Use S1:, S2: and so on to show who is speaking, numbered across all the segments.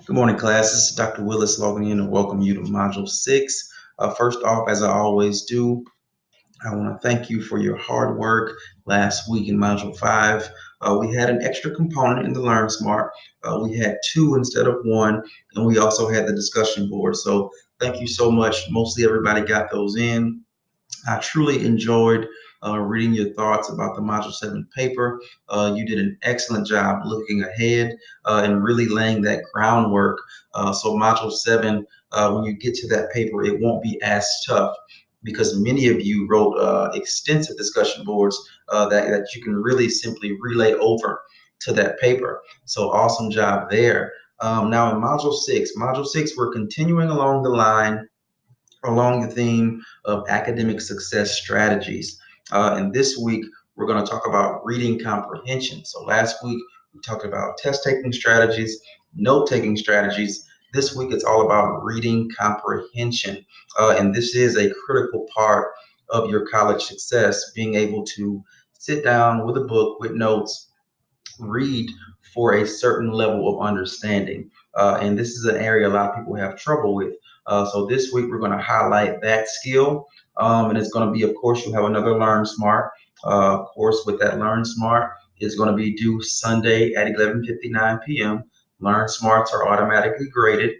S1: Good morning, class. This is Dr. Willis logging in and welcome you to Module 6. First off, as I always do, I want to thank you for your hard work last week in Module 5. We had an extra component in the Learn Smart. We had 2 instead of 1, and we also had the discussion board. So thank you so much. Mostly everybody got those in. I truly enjoyed reading your thoughts about the Module 7 paper. You did an excellent job looking ahead and really laying that groundwork. So Module 7, when you get to that paper, it won't be as tough because many of you wrote extensive discussion boards that you can really simply relay over to that paper. So awesome job there. Now in Module 6, we're continuing along the theme of academic success strategies. And this week, we're going to talk about reading comprehension. So last week, we talked about test taking strategies, note taking strategies. This week, it's all about reading comprehension. And this is a critical part of your college success, being able to sit down with a book with notes, read for a certain level of understanding. And this is an area a lot of people have trouble with. So this week we're going to highlight that skill. And it's going to be, of course, you have another Learn Smart. Of course, with that Learn Smart, it's going to be due Sunday at 11:59 p.m. Learn Smarts are automatically graded.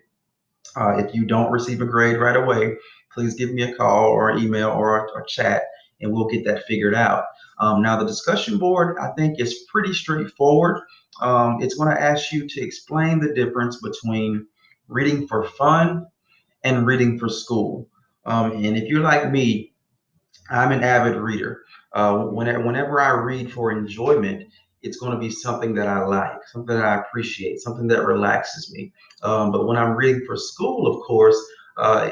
S1: If you don't receive a grade right away, please give me a call or an email or a chat, and we'll get that figured out. Now, the discussion board, I think, is pretty straightforward. It's going to ask you to explain the difference between reading for fun and reading for school. And if you're like me, I'm an avid reader. Whenever I read for enjoyment, it's going to be something that I like, something that I appreciate, something that relaxes me. But when I'm reading for school, of course,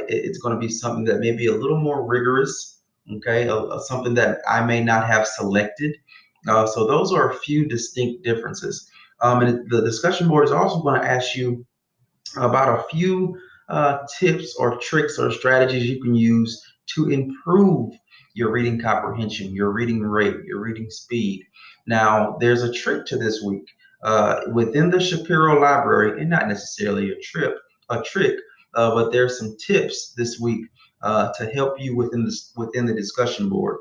S1: it's going to be something that may be a little more rigorous, okay, something that I may not have selected. So those are a few distinct differences. And the discussion board is also going to ask you about a few tips or tricks or strategies you can use to improve your reading comprehension, your reading rate, your reading speed. Now, there's a trick to this week. Within the Shapiro Library, and not necessarily a trick, but there's some tips this week to help you within the discussion board.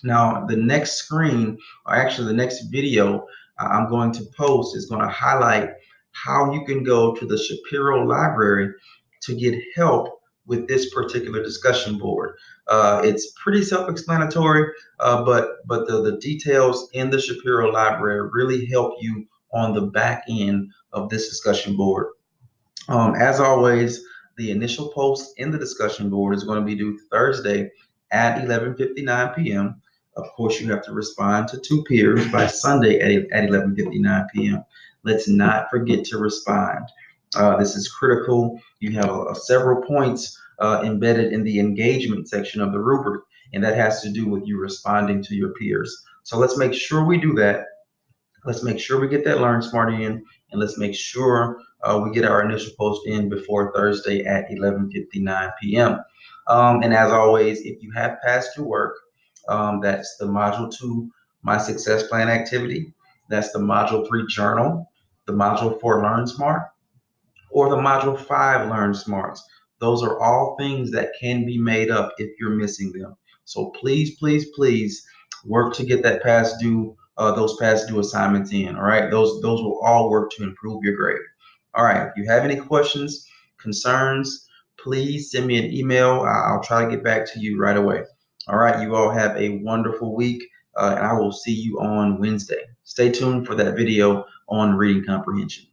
S1: Now, the next screen, or actually the next video I'm going to post is going to highlight how you can go to the Shapiro Library to get help with this particular discussion board. It's pretty self-explanatory, but the details in the Shapiro Library really help you on the back end of this discussion board. As always, the initial post in the discussion board is going to be due Thursday at 11:59 p.m. Of course, you have to respond to 2 peers by Sunday at 11:59 p.m. Let's not forget to respond. This is critical. You have several points embedded in the engagement section of the rubric, and that has to do with you responding to your peers. So let's make sure we do that. Let's make sure we get that Learn Smart in, and let's make sure we get our initial post in before Thursday at 11:59 p.m. And as always, if you have passed your work, that's the Module 2 My Success Plan activity. That's the Module 3 Journal, the Module 4 Learn Smart, or the Module 5 Learn Smarts. Those are all things that can be made up if you're missing them. So please, please, please work to get that those past due assignments in. All right, those will all work to improve your grade. All right, if you have any questions, concerns, please send me an email. I'll try to get back to you right away. All right, you all have a wonderful week, and I will see you on Wednesday. Stay tuned for that video on reading comprehension.